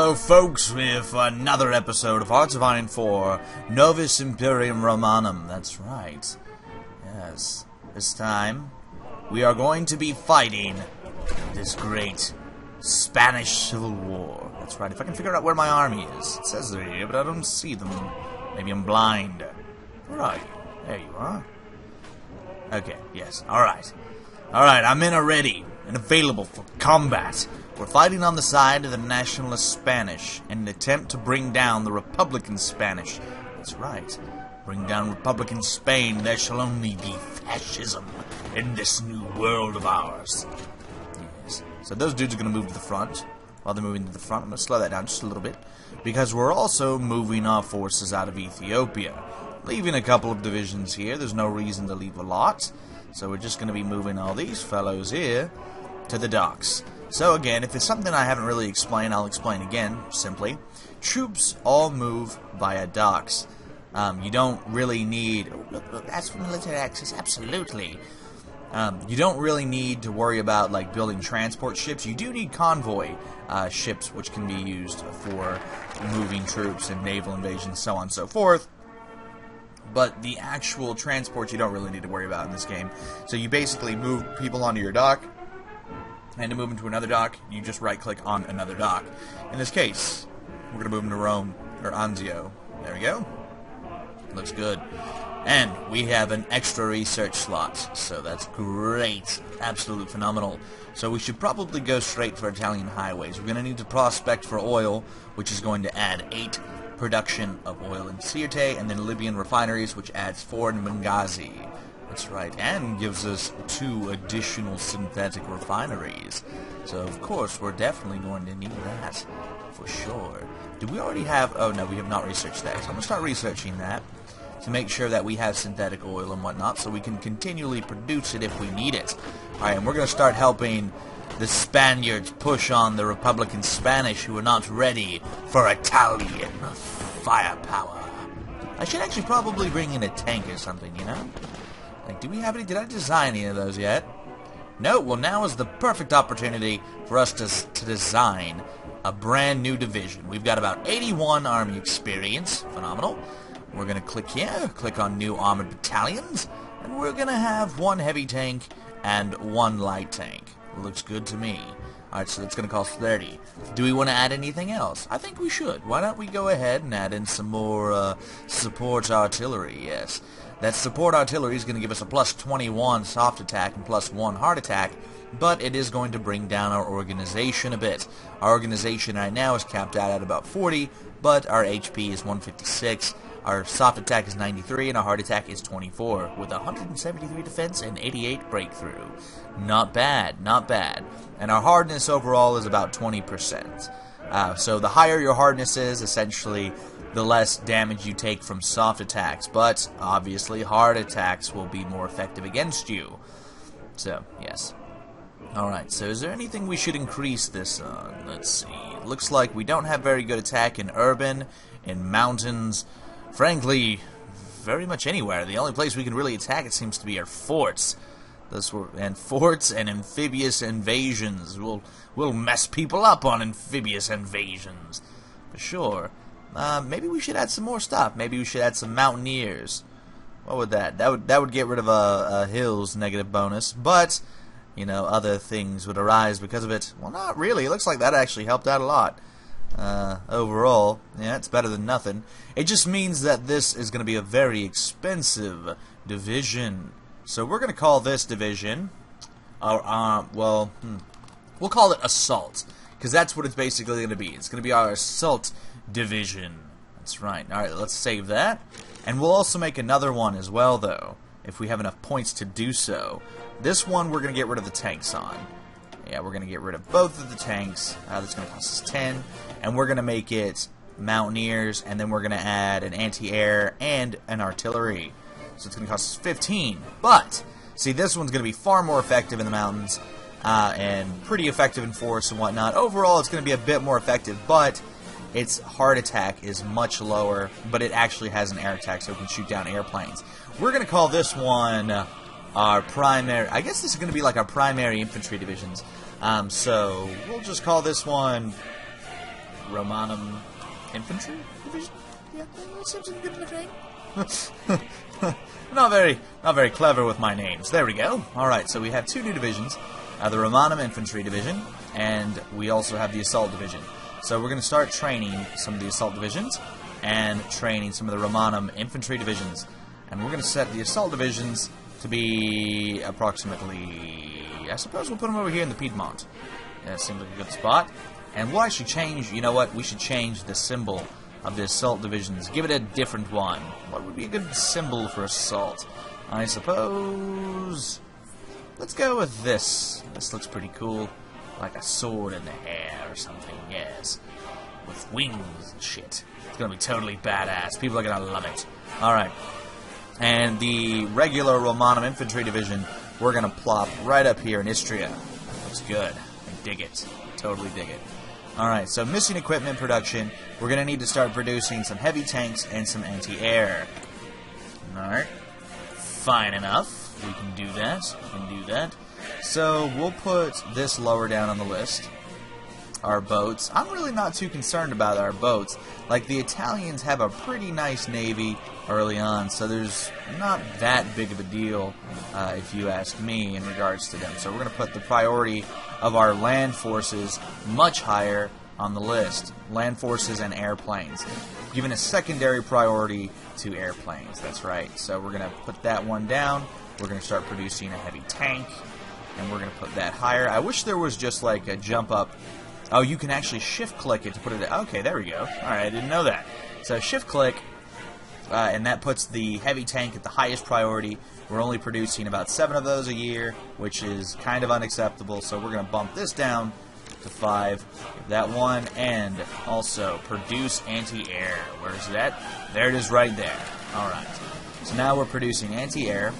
Hello folks, with another episode of Hearts of Iron 4, Novus Imperium Romanum. That's right. Yes. This time, we are going to be fighting this great Spanish Civil War. That's right. If I can figure out where my army is. It says they're here, but I don't see them. Maybe I'm blind. Where are you? There you are. Okay, yes. Alright. Alright, I'm in already and available for combat. We're fighting on the side of the nationalist Spanish in an attempt to bring down the Republican Spanish. That's right. Bring down Republican Spain. There shall only be fascism in this new world of ours. Yes. So those dudes are going to move to the front. While they're moving to the front, I'm going to slow that down just a little bit, because we're also moving our forces out of Ethiopia. Leaving a couple of divisions here. There's no reason to leave a lot. So we're just going to be moving all these fellows here to the docks. So again, if there's something I haven't really explained, I'll explain again, simply. Troops all move via docks. You don't really need... Look, that's for military access, absolutely. You don't really need to worry about like building transport ships. You do need convoy ships, which can be used for moving troops and naval invasions, so on and so forth. But the actual transport you don't really need to worry about in this game. So you basically move people onto your dock, and to move them to another dock, you just right-click on another dock. In this case, we're going to move them to Rome, or Anzio. There we go. Looks good. And we have an extra research slot, so that's great. Absolutely phenomenal. So we should probably go straight for Italian highways. We're going to need to prospect for oil, which is going to add 8 production of oil in Sirte, and then Libyan refineries, which adds 4 in Benghazi. That's right, and gives us 2 additional synthetic refineries. So, of course, we're definitely going to need that, for sure. Do we already have... Oh, no, we have not researched that. So I'm going to start researching that to make sure that we have synthetic oil and whatnot, so we can continually produce it if we need it. Alright, and we're going to start helping the Spaniards push on the Republican Spanish, who are not ready for Italian firepower. I should actually probably bring in a tank or something, you know? Like, do we have any? Did I design any of those yet? No. Well, now is the perfect opportunity for us to design a brand new division. We've got about 81 army experience. Phenomenal. We're going to click here, click on new armored battalions, and we're going to have 1 heavy tank and 1 light tank. Looks good to me. Alright, so that's going to cost 30. Do we want to add anything else? I think we should. Why don't we go ahead and add in some more support artillery? Yes. That support artillery is going to give us a plus 21 soft attack and plus 1 hard attack, but it is going to bring down our organization a bit. Our organization right now is capped out at about 40, but our HP is 156. Our soft attack is 93, and our hard attack is 24, with 173 defense and 88 breakthrough. Not bad, not bad. And our hardness overall is about 20%. So the higher your hardness is, essentially, the less damage you take from soft attacks. But, obviously, hard attacks will be more effective against you. So, yes. Alright, so is there anything we should increase this on? Let's see. It looks like we don't have very good attack in urban, in mountains. Frankly, very much anywhere. The only place we can really attack, it seems to be, are forts. And forts and amphibious invasions. We'll mess people up on amphibious invasions. For sure. Maybe we should add some more stuff. Maybe we should add some mountaineers. What would that? That would get rid of a hills negative bonus. But, you know, other things would arise because of it. Well, not really. It looks like that actually helped out a lot. Overall, yeah, it's better than nothing. It just means that this is going to be a very expensive division. So we're going to call this division, we'll call it Assault, because that's what it's basically going to be. It's going to be our Assault Division. That's right. Alright, let's save that. And we'll also make another one as well, though, if we have enough points to do so. This one we're going to get rid of the tanks on. Yeah, we're going to get rid of both of the tanks. That's going to cost us 10. And we're going to make it Mountaineers, and then we're going to add an anti-air and an artillery. So it's going to cost us 15. But, see, this one's going to be far more effective in the mountains, and pretty effective in forests and whatnot. Overall, it's going to be a bit more effective, but its hard attack is much lower, but it actually has an air attack, so it can shoot down airplanes. We're going to call this one our primary... I guess this is going to be like our primary infantry divisions. So we'll just call this one Romanum infantry division. Yeah, that seems good enough name. not very clever with my names. There we go. All right, so we have two new divisions, the Romanum infantry division, and we also have the assault division. So we're going to start training some of the assault divisions and training some of the Romanum infantry divisions, and we're going to set the assault divisions to be approximately, I suppose we'll put them over here in the Piedmont. That seems like a good spot. And what I should change, you know what, we should change the symbol of the assault divisions. Give it a different one. What would be a good symbol for assault? I suppose, let's go with this. This looks pretty cool. Like a sword in the hair or something, yes. With wings and shit. It's gonna be totally badass. People are gonna love it. Alright. And the regular Romanum infantry division, we're gonna plop right up here in Istria. Looks good. I dig it. Totally dig it. Alright, so missing equipment production, we're going to need to start producing some heavy tanks and some anti-air. Alright, fine enough. We can do that. We can do that. So we'll put this lower down on the list. Our boats. I'm really not too concerned about our boats. Like, the Italians have a pretty nice navy early on, so there's not that big of a deal, if you ask me, in regards to them. So we're going to put the priority of our land forces much higher on the list. Land forces and airplanes. Giving a secondary priority to airplanes, that's right. So we're going to put that one down. We're going to start producing a heavy tank, and we're going to put that higher. I wish there was just like a jump up. Oh, you can actually shift-click it to put it... Okay, there we go. Alright, I didn't know that. So shift-click, and that puts the heavy tank at the highest priority. We're only producing about 7 of those a year, which is kind of unacceptable, so we're going to bump this down to 5. That one, and also produce anti-air. Where's that? There it is right there. Alright. So now we're producing anti-air.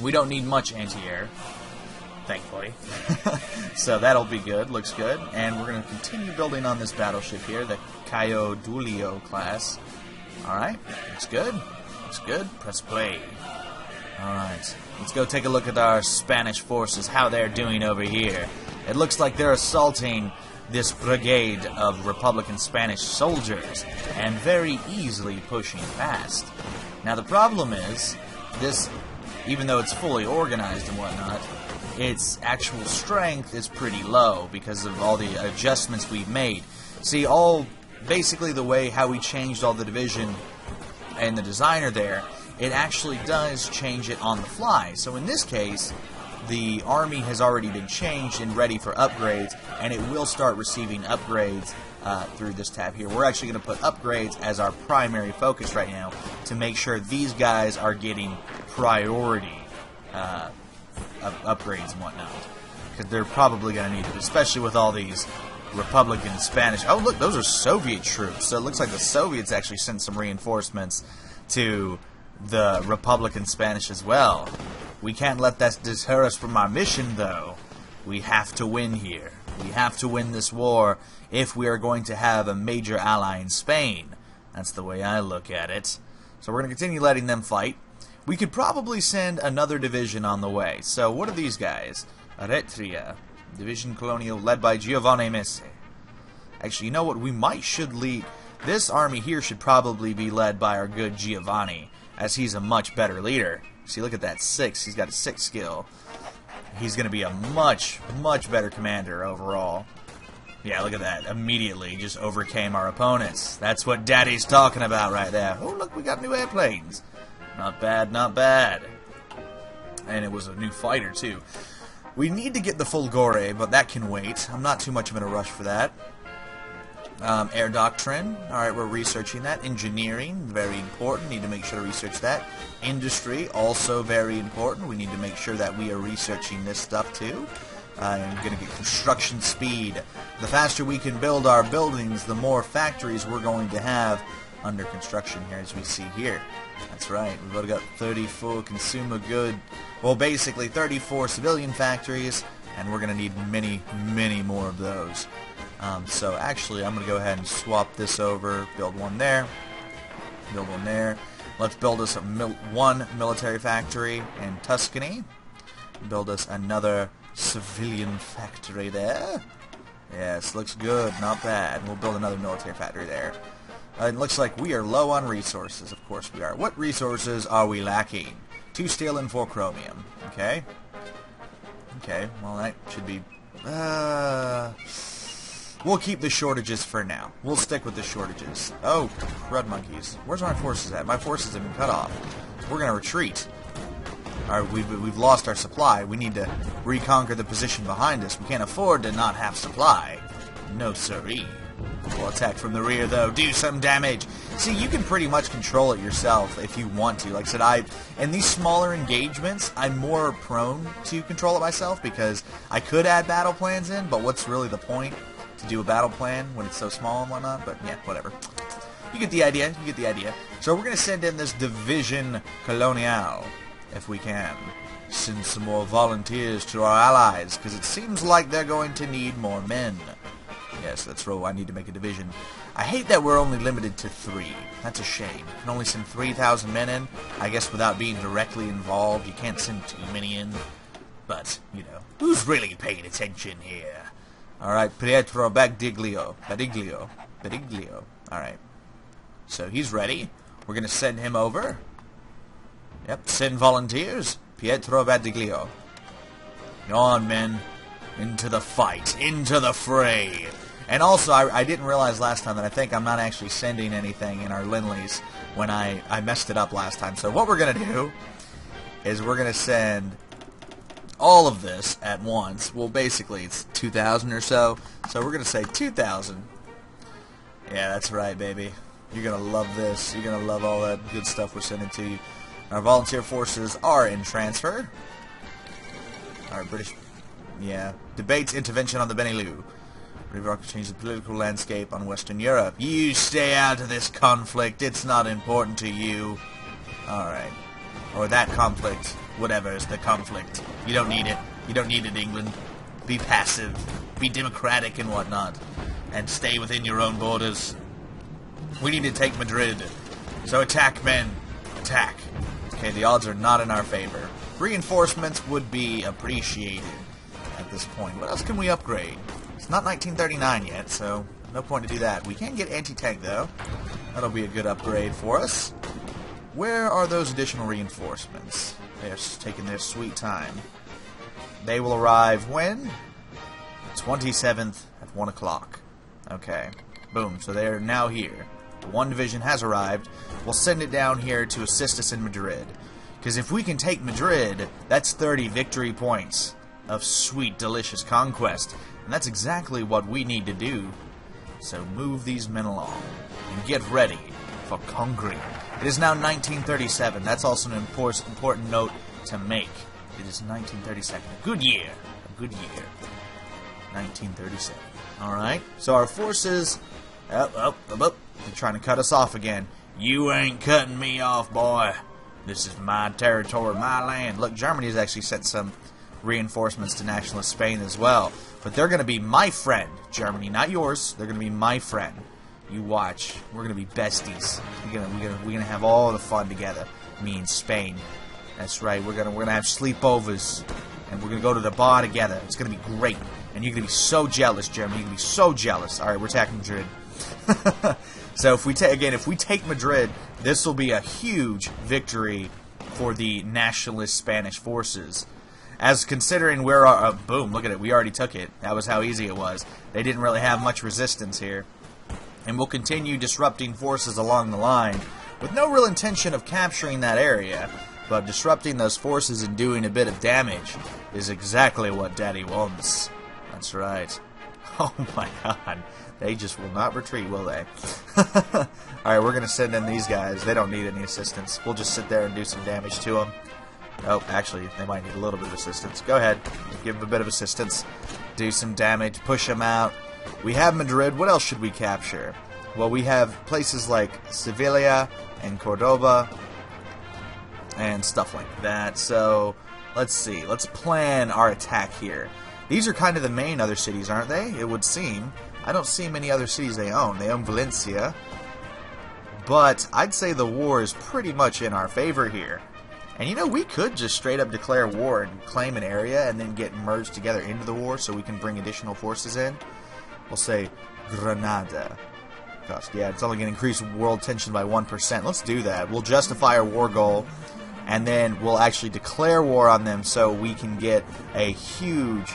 We don't need much anti-air, thankfully. So that'll be good, looks good. And we're going to continue building on this battleship here, the Caio Duilio class. Alright, looks good. Looks good. Press play. Alright, let's go take a look at our Spanish forces, how they're doing over here. It looks like they're assaulting this brigade of Republican Spanish soldiers, and very easily pushing past. Now the problem is, this, even though it's fully organized and whatnot, its actual strength is pretty low because of all the adjustments we've made. See, basically the way how we changed all the division and the designer there, it actually does change it on the fly. So in this case, the army has already been changed and ready for upgrades, and it will start receiving upgrades through this tab here. We're actually going to put upgrades as our primary focus right now to make sure these guys are getting priority upgrades and whatnot, because they're probably going to need it, especially with all these Republican Spanish. Oh, look, those are Soviet troops. So it looks like the Soviets actually sent some reinforcements to the Republican Spanish as well. We can't let that deter us from our mission, though. We have to win here. We have to win this war if we are going to have a major ally in Spain. That's the way I look at it. So we're going to continue letting them fight. We could probably send another division on the way. So what are these guys? Aretria, Division Colonial, led by Giovanni Messi. Actually, you know what? We should lead... This army here should probably be led by our good Giovanni, as he's a much better leader. See, look at that 6. He's got a 6 skill. He's going to be a much, much better commander overall. Yeah, look at that. Immediately just overcame our opponents. That's what Daddy's talking about right there. Oh, look, we got new airplanes. Not bad, not bad. And it was a new fighter, too. We need to get the Fulgore, but that can wait. I'm not too much of in a rush for that. Air doctrine. Alright, we're researching that. Engineering, very important. Need to make sure to research that. Industry, also very important. We need to make sure that we are researching this stuff, too. I'm going to get construction speed. The faster we can build our buildings, the more factories we're going to have under construction here, as we see here. That's right, we've already got 34 consumer good, well, basically 34 civilian factories, and we're going to need many, many more of those. So actually, I'm going to go ahead and swap this over, build one there, build one there. Let's build us one military factory in Tuscany, build us another civilian factory there, Yes, looks good. Not bad. We'll build another military factory there. It looks like we are low on resources. Of course we are. What resources are we lacking? 2 steel and 4 chromium. Okay. Okay, well that should be... we'll keep the shortages for now. We'll stick with the shortages. Oh, crud monkeys. Where's my forces at? My forces have been cut off. We're going to retreat. Alright, we've lost our supply. We need to reconquer the position behind us. We can't afford to not have supply. No siree. We'll attack from the rear, though. Do some damage. See, you can pretty much control it yourself if you want to. Like I said, in these smaller engagements, I'm more prone to control it myself because I could add battle plans in, but what's really the point to do a battle plan when it's so small and whatnot? But yeah, whatever. You get the idea. You get the idea. So we're going to send in this Division Coloniale, if we can. Send some more volunteers to our allies, because it seems like they're going to need more men. Yes, that's right. I need to make a division. I hate that we're only limited to 3. That's a shame. You can only send 3,000 men in. I guess without being directly involved, you can't send too many in. But, you know, who's really paying attention here? Alright, Pietro Badiglio. Alright. So he's ready. We're going to send him over. Yep, send volunteers. Pietro Badiglio. Go on, men. Into the fight. Into the fray. And also, I didn't realize last time that I think I'm not actually sending anything in our Lindleys when I messed it up last time. So what we're going to do is we're going to send all of this at once. Well, basically, it's 2,000 or so. So we're going to say 2,000. Yeah, that's right, baby. You're going to love this. You're going to love all that good stuff we're sending to you. Our volunteer forces are in transfer. Our British... Yeah. Debates intervention on the Benelux. River could change the political landscape on Western Europe. You stay out of this conflict. It's not important to you. Alright. Or that conflict. Whatever is the conflict. You don't need it. You don't need it, England. Be passive. Be democratic and whatnot. And stay within your own borders. We need to take Madrid. So attack, men. Attack. Okay, the odds are not in our favor. Reinforcements would be appreciated at this point. What else can we upgrade? It's not 1939 yet, so no point to do that. We can get anti-tank, though. That'll be a good upgrade for us. Where are those additional reinforcements? They're taking their sweet time. They will arrive when? The 27th at 1 o'clock. Okay. Boom. So they're now here. One division has arrived. We'll send it down here to assist us in Madrid. Because if we can take Madrid, that's 30 victory points of sweet, delicious conquest. And that's exactly what we need to do. So move these men along and get ready for conquering. It is now 1937. That's also an important note to make. It is 1937. A good year. A good year. 1937. Alright. So our forces... They're trying to cut us off again. You ain't cutting me off, boy. This is my territory, my land. Look, Germany's actually sent some reinforcements to nationalist Spain as well. But they're going to be my friend, Germany, not yours. They're going to be my friend. You watch. We're going to be besties. We're gonna have all the fun together. Me and Spain. That's right. We're gonna have sleepovers, and we're gonna go to the bar together. It's gonna be great. And you're gonna be so jealous, Germany. You're gonna be so jealous. All right, we're attacking Madrid. So if we take Madrid, this will be a huge victory for the nationalist Spanish forces. As considering where our... boom, look at it. We already took it. That was how easy it was. They didn't really have much resistance here. And we'll continue disrupting forces along the line with no real intention of capturing that area. But disrupting those forces and doing a bit of damage is exactly what Daddy wants. That's right. Oh my god. They just will not retreat, will they? Alright, we're going to send in these guys. They don't need any assistance. We'll just sit there and do some damage to them. Oh, actually, they might need a little bit of assistance. Go ahead. Give them a bit of assistance. Do some damage. Push them out. We have Madrid. What else should we capture? Well, we have places like Sevilla and Cordoba and stuff like that. So, let's see. Let's plan our attack here. These are kind of the main other cities, aren't they? It would seem. I don't see many other cities they own. They own Valencia. But I'd say the war is pretty much in our favor here. And you know, we could just straight up declare war and claim an area and then get merged together into the war so we can bring additional forces in. we'll say Granada. Gosh, yeah, it's only going to increase world tension by 1%. Let's do that. We'll justify our war goal, and then we'll actually declare war on them so we can get a huge,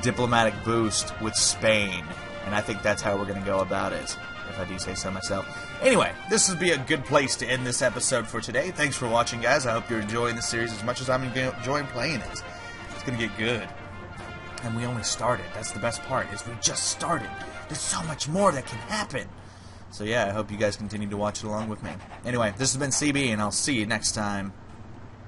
diplomatic boost with Spain. And I think that's how we're going to go about it, if I do say so myself. Anyway, this would be a good place to end this episode for today. Thanks for watching, guys. I hope you're enjoying the series as much as I'm enjoying playing it. It's going to get good. And we only started. That's the best part, is we just started. There's so much more that can happen. So yeah, I hope you guys continue to watch it along with me. Anyway, this has been CB, and I'll see you next time.